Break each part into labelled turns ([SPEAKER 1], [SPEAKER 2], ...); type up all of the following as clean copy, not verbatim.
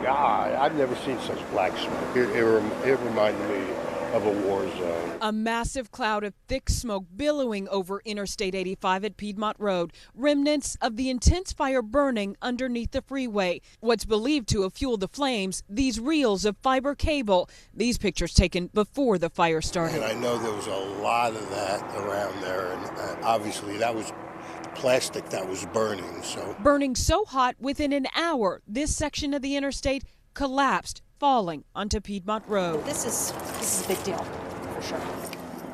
[SPEAKER 1] God, I've never seen such black smoke. It reminded me of a war zone.
[SPEAKER 2] A massive cloud of thick smoke billowing over Interstate 85 at Piedmont Road. Remnants of the intense fire burning underneath the freeway. What's believed to have fueled the flames, these reels of fiber cable. These pictures taken before the fire started.
[SPEAKER 1] And I know there was a lot of that around there, and obviously that was plastic that was burning.
[SPEAKER 2] Burning so hot within an hour, this section of the interstate collapsed, falling onto Piedmont Road.
[SPEAKER 3] This is a big deal, for sure.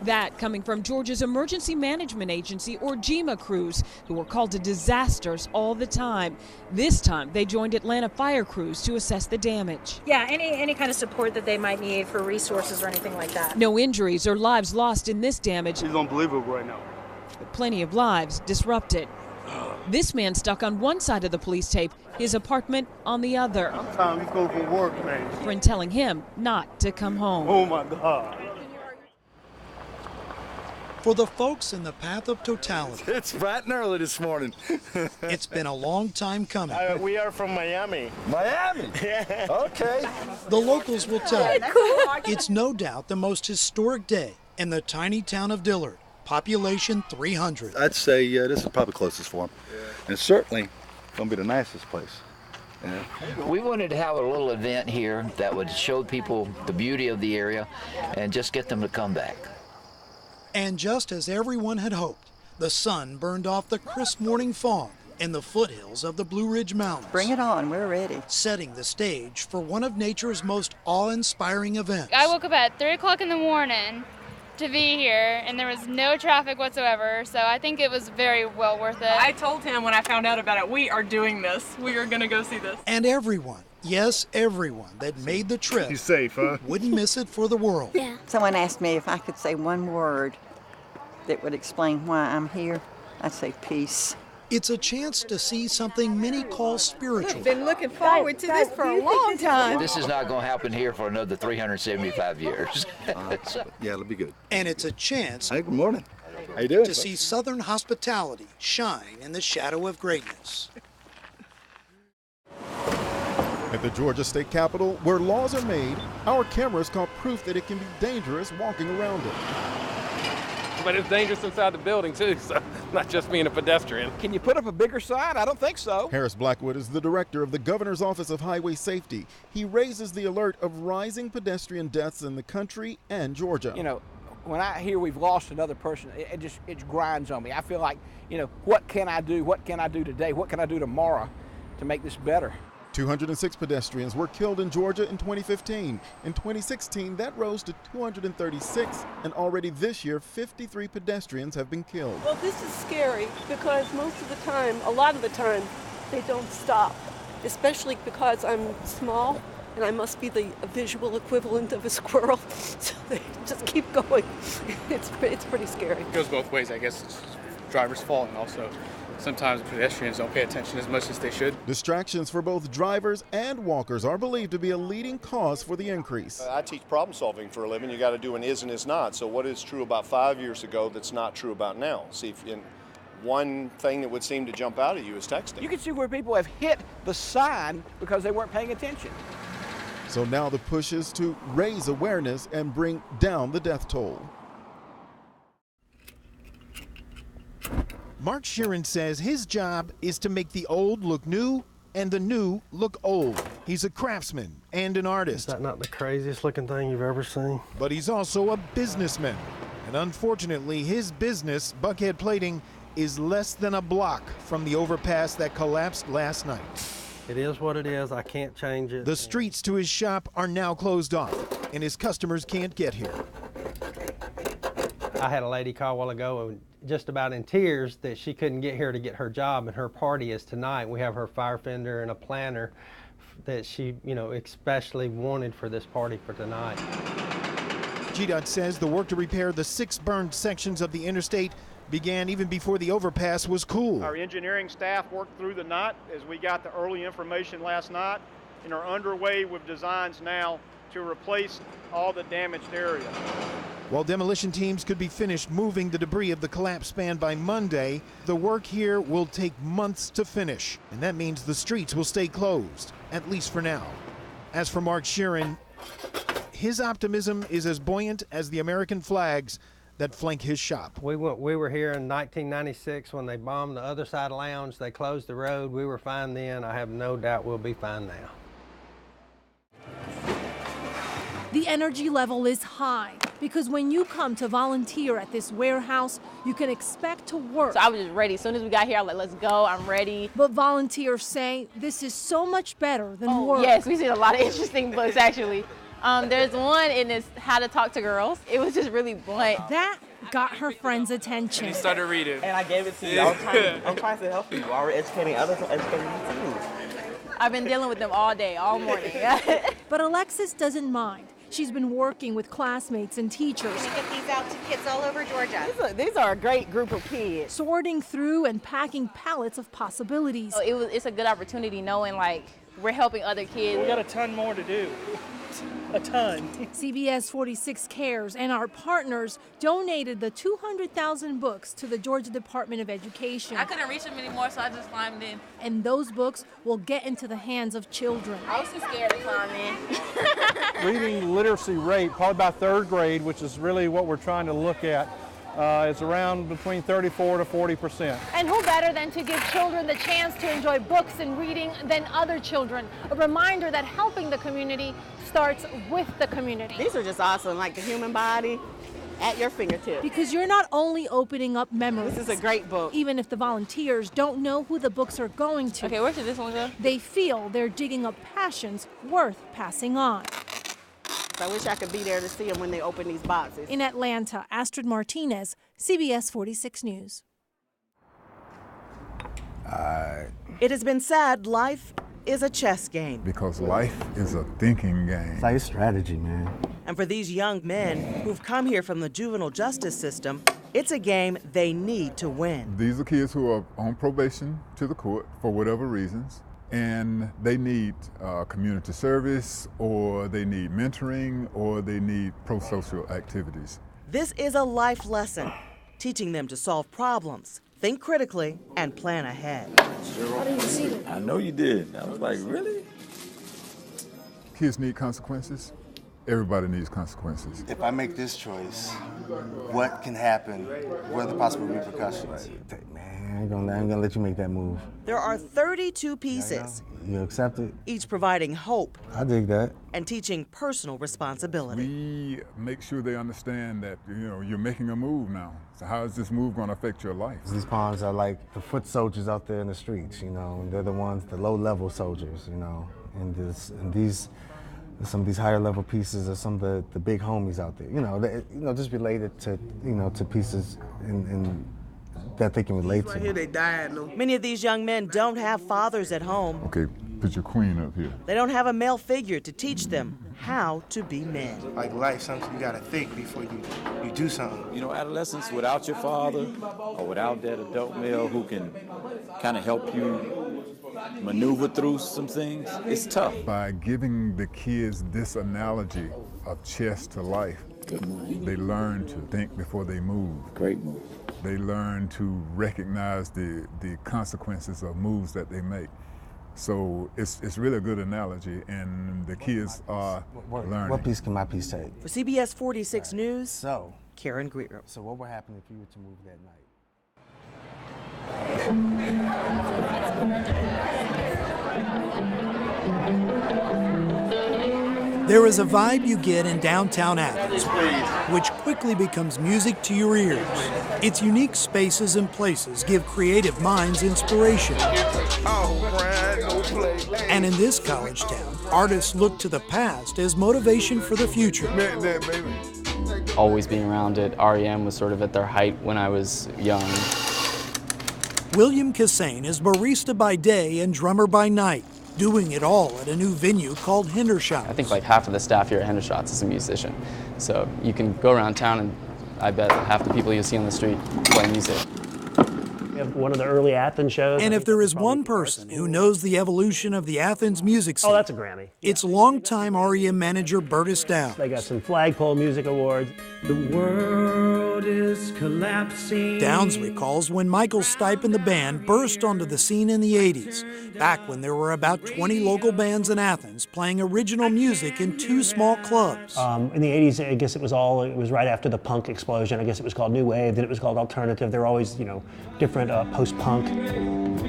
[SPEAKER 2] That coming from Georgia's Emergency Management Agency, or GEMA crews, who were called to disasters all the time. This time, they joined Atlanta fire crews to assess the damage.
[SPEAKER 3] Yeah, any kind of support that they might need for resources or anything like that.
[SPEAKER 2] No injuries or lives lost in this damage.
[SPEAKER 4] It's unbelievable right now.
[SPEAKER 2] But plenty of lives disrupted. This man stuck on one side of the police tape, his apartment on the other.
[SPEAKER 4] Sometimes you go for work, man.
[SPEAKER 2] Friend telling him not to come home.
[SPEAKER 4] Oh my God.
[SPEAKER 5] For the folks in the path of totality,
[SPEAKER 6] it's bright and early this morning.
[SPEAKER 5] It's been a long time coming.
[SPEAKER 4] We are from Miami.
[SPEAKER 6] Miami?
[SPEAKER 4] Yeah.
[SPEAKER 6] Okay.
[SPEAKER 5] The locals will tell you, it's no doubt the most historic day in the tiny town of Dillard. Population 300.
[SPEAKER 6] I'd say this is probably closest for them. Yeah. And certainly going to be the nicest place. Yeah.
[SPEAKER 7] We wanted to have a little event here that would show people the beauty of the area and just get them to come back.
[SPEAKER 5] And just as everyone had hoped, the sun burned off the crisp morning fog in the foothills of the Blue Ridge Mountains.
[SPEAKER 8] Bring it on, we're ready.
[SPEAKER 5] Setting the stage for one of nature's most awe-inspiring events.
[SPEAKER 9] I woke up at 3 o'clock in the morning to be here, and there was no traffic whatsoever, so I think it was very well worth it.
[SPEAKER 10] I told him when I found out about it, we are doing this. We are going to go see this.
[SPEAKER 5] And everyone, yes, everyone that made the trip
[SPEAKER 4] He's safe, huh?
[SPEAKER 5] wouldn't miss it for the world.
[SPEAKER 8] Yeah. Someone asked me if I could say one word that would explain why I'm here. I'd say peace.
[SPEAKER 5] It's a chance to see something many call spiritual.
[SPEAKER 10] I've been looking forward to this for a long time.
[SPEAKER 7] This is not going to happen here for another 375 years.
[SPEAKER 6] Yeah, it'll be good.
[SPEAKER 5] And it's a chance
[SPEAKER 6] Hey, good morning. How you doing?
[SPEAKER 5] to see Southern hospitality shine in the shadow of greatness.
[SPEAKER 11] At the Georgia State Capitol, where laws are made, our cameras caught proof that it can be dangerous walking around it.
[SPEAKER 12] But it's dangerous inside the building too, so not just being a pedestrian.
[SPEAKER 13] Can you put up a bigger sign? I don't think so.
[SPEAKER 11] Harris Blackwood is the director of the Governor's Office of Highway Safety. He raises the alert of rising pedestrian deaths in the country and Georgia.
[SPEAKER 13] You know, when I hear we've lost another person, it grinds on me. I feel like, what can I do? What can I do today? What can I do tomorrow to make this better?
[SPEAKER 11] 206 pedestrians were killed in Georgia in 2015. In 2016, that rose to 236, and already this year, 53 pedestrians have been killed.
[SPEAKER 14] Well, this is scary because a lot of the time, they don't stop, especially because I'm small and I must be the visual equivalent of a squirrel, so they just keep going. It's pretty scary.
[SPEAKER 15] It goes both ways, I guess. It's driver's fault, and also sometimes pedestrians don't pay attention as much as they should.
[SPEAKER 11] Distractions for both drivers and walkers are believed to be a leading cause for the increase.
[SPEAKER 16] I teach problem solving for a living. You got to do an is and is not. So what is true about 5 years ago that's not true about now? See, one thing that would seem to jump out at you is texting.
[SPEAKER 13] You can see where people have hit the sign because they weren't paying attention.
[SPEAKER 11] So now the push is to raise awareness and bring down the death toll.
[SPEAKER 17] Mark Sheeran says his job is to make the old look new and the new look old. He's a craftsman and an artist.
[SPEAKER 18] Is that not the craziest looking thing you've ever seen?
[SPEAKER 17] But he's also a businessman. And unfortunately, his business, Buckhead Plating, is less than a block from the overpass that collapsed last night.
[SPEAKER 18] It is what it is. I can't change it.
[SPEAKER 17] The streets to his shop are now closed off, and his customers can't get here.
[SPEAKER 18] I had a lady call a while ago and just about in tears that she couldn't get here to get her job, and her party is tonight. We have her fire fender and a planner that she, especially wanted for this party for tonight.
[SPEAKER 17] GDOT says the work to repair the 6 burned sections of the interstate began even before the overpass was cool.
[SPEAKER 4] Our engineering staff worked through the night as we got the early information last night and are underway with designs now to replace all the damaged area.
[SPEAKER 17] While demolition teams could be finished moving the debris of the collapsed span by Monday, the work here will take months to finish, and that means the streets will stay closed, at least for now. As for Mark Sheeran, his optimism is as buoyant as the American flags that flank his shop.
[SPEAKER 18] We were here in 1996 when they bombed the other side lounge. They closed the road. We were fine then. I have no doubt we'll be fine now.
[SPEAKER 19] The energy level is high because when you come to volunteer at this warehouse, you can expect to work.
[SPEAKER 20] So I was just ready. As soon as we got here, I was like, let's go, I'm ready.
[SPEAKER 19] But volunteers say this is so much better than work.
[SPEAKER 20] Yes, we've seen a lot of interesting books, actually. There's one in this How to Talk to Girls. It was just really blunt.
[SPEAKER 19] That got her friend's attention.
[SPEAKER 15] He started reading.
[SPEAKER 21] And I gave it to you. I'm trying to help you. While we're educating others, I'm educating you too.
[SPEAKER 20] I've been dealing with them all day, all morning.
[SPEAKER 19] But Alexis doesn't mind. She's been working with classmates and teachers.
[SPEAKER 22] We get these out to kids all over Georgia.
[SPEAKER 20] These are a great group of kids.
[SPEAKER 19] Sorting through and packing pallets of possibilities.
[SPEAKER 20] So it's a good opportunity knowing like we're helping other kids.
[SPEAKER 23] We got a ton more to do. A ton.
[SPEAKER 19] CBS 46 Cares and our partners donated the 200,000 books to the Georgia Department of Education.
[SPEAKER 20] I couldn't reach them anymore, so I just climbed in.
[SPEAKER 19] And those books will get into the hands of children.
[SPEAKER 20] I was too scared to climb in.
[SPEAKER 24] Reading literacy rate, probably by third grade, which is really what we're trying to look at, it's around between 34 to 40%.
[SPEAKER 19] And who better than to give children the chance to enjoy books and reading than other children? A reminder that helping the community starts with the community.
[SPEAKER 21] These are just awesome, like the human body at your fingertips.
[SPEAKER 19] Because you're not only opening up memories.
[SPEAKER 21] This is a great book.
[SPEAKER 19] Even if the volunteers don't know who the books are going to.
[SPEAKER 20] Okay, where should this one go?
[SPEAKER 19] They feel they're digging up passions worth passing on.
[SPEAKER 21] I wish I could be there to see them when they open these boxes.
[SPEAKER 19] In Atlanta, Astrid Martinez, CBS 46 News.
[SPEAKER 25] It has been said life is a chess game.
[SPEAKER 26] Because life is a thinking game.
[SPEAKER 27] It's like a strategy, man.
[SPEAKER 25] And for these young men who've come here from the juvenile justice system, it's a game they need to win.
[SPEAKER 26] These are kids who are on probation to the court for whatever reasons, and they need community service, or they need mentoring, or they need pro-social activities.
[SPEAKER 25] This is a life lesson, teaching them to solve problems, think critically, and plan ahead.
[SPEAKER 28] I know you did. I was like, really?
[SPEAKER 26] Kids need consequences. Everybody needs consequences.
[SPEAKER 27] If I make this choice, what can happen? What are the possible repercussions? Man, I ain't gonna let you make that move.
[SPEAKER 25] There are 32 pieces,
[SPEAKER 27] You accept it?
[SPEAKER 25] each providing hope
[SPEAKER 27] I dig that.
[SPEAKER 25] and teaching personal responsibility.
[SPEAKER 26] We make sure they understand that, you're making a move now. So how is this move going to affect your life?
[SPEAKER 27] These pawns are like the foot soldiers out there in the streets, and they're the ones, the low-level soldiers, and these, some of these higher-level pieces are some of the big homies out there, just related to, to pieces in that they can relate to.
[SPEAKER 25] Here they died, Many of these young men don't have fathers at home.
[SPEAKER 26] Okay, put your queen up here.
[SPEAKER 25] They don't have a male figure to teach them how to be men.
[SPEAKER 27] Like life, something you gotta think before you do something.
[SPEAKER 28] Adolescence without your father or without that adult male who can kind of help you maneuver through some things, it's tough.
[SPEAKER 26] By giving the kids this analogy of chess to life, they learn to think before they move.
[SPEAKER 28] Great move.
[SPEAKER 26] They learn to recognize the consequences of moves that they make. So it's really a good analogy, and the kids are learning.
[SPEAKER 27] What piece can my piece take?
[SPEAKER 25] For CBS 46 News, Karen Greer.
[SPEAKER 27] So what would happen if you were to move that night?
[SPEAKER 5] There is a vibe you get in downtown Athens, which quickly becomes music to your ears. Its unique spaces and places give creative minds inspiration. And in this college town, artists look to the past as motivation for the future.
[SPEAKER 29] Always being around it, REM was sort of at their height when I was young.
[SPEAKER 5] William Cassane is barista by day and drummer by night, doing it all at a new venue called Hendershots.
[SPEAKER 29] I think like half of the staff here at Hendershots is a musician. So you can go around town and I bet half the people you see on the street play music.
[SPEAKER 30] We have one of the early Athens shows.
[SPEAKER 5] And if there is one person who knows the evolution of the Athens music scene,
[SPEAKER 30] that's a Grammy.
[SPEAKER 5] It's longtime REM manager Bertus Downs.
[SPEAKER 30] They got some flagpole music awards.
[SPEAKER 31] The world
[SPEAKER 1] world is collapsing.
[SPEAKER 5] Downs recalls when Michael Stipe and the band burst onto the scene in the 80s, back when there were about 20 local bands in Athens playing original music in 2 small clubs.
[SPEAKER 30] In the 80s, I guess it was right after the punk explosion. I guess it was called New Wave, then it was called Alternative. There were always, different post-punk.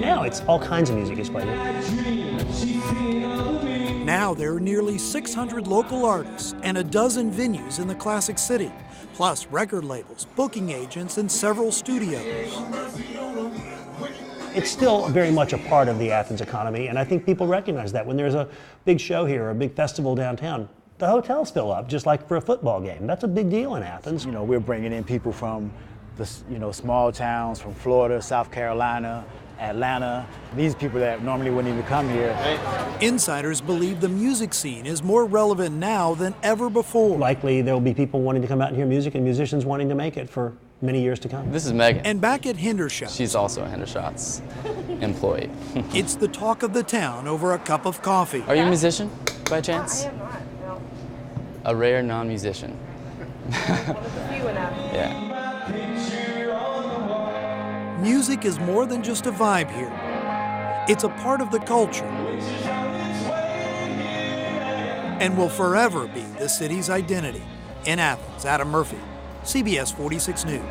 [SPEAKER 30] Now it's all kinds of music is played.
[SPEAKER 5] Now there are nearly 600 local artists and a dozen venues in the classic city, plus record labels, booking agents, and several studios.
[SPEAKER 30] It's still very much a part of the Athens economy, and I think people recognize that. When there's a big show here or a big festival downtown, the hotels fill up, just like for a football game. That's a big deal in Athens.
[SPEAKER 2] We're bringing in people from the small towns, from Florida, South Carolina, Atlanta, these people that normally wouldn't even come here.
[SPEAKER 5] Insiders believe the music scene is more relevant now than ever before.
[SPEAKER 30] Likely there will be people wanting to come out and hear music and musicians wanting to make it for many years to come.
[SPEAKER 29] This is Megan.
[SPEAKER 5] And back at Hendershot.
[SPEAKER 29] She's also a Hendershot's employee.
[SPEAKER 5] It's the talk of the town over a cup of coffee.
[SPEAKER 29] Are you a musician by chance? I am not, no. A rare non-musician. Yeah.
[SPEAKER 5] Music is more than just a vibe here. It's a part of the culture and will forever be the city's identity. In Athens, Adam Murphy, CBS 46 News.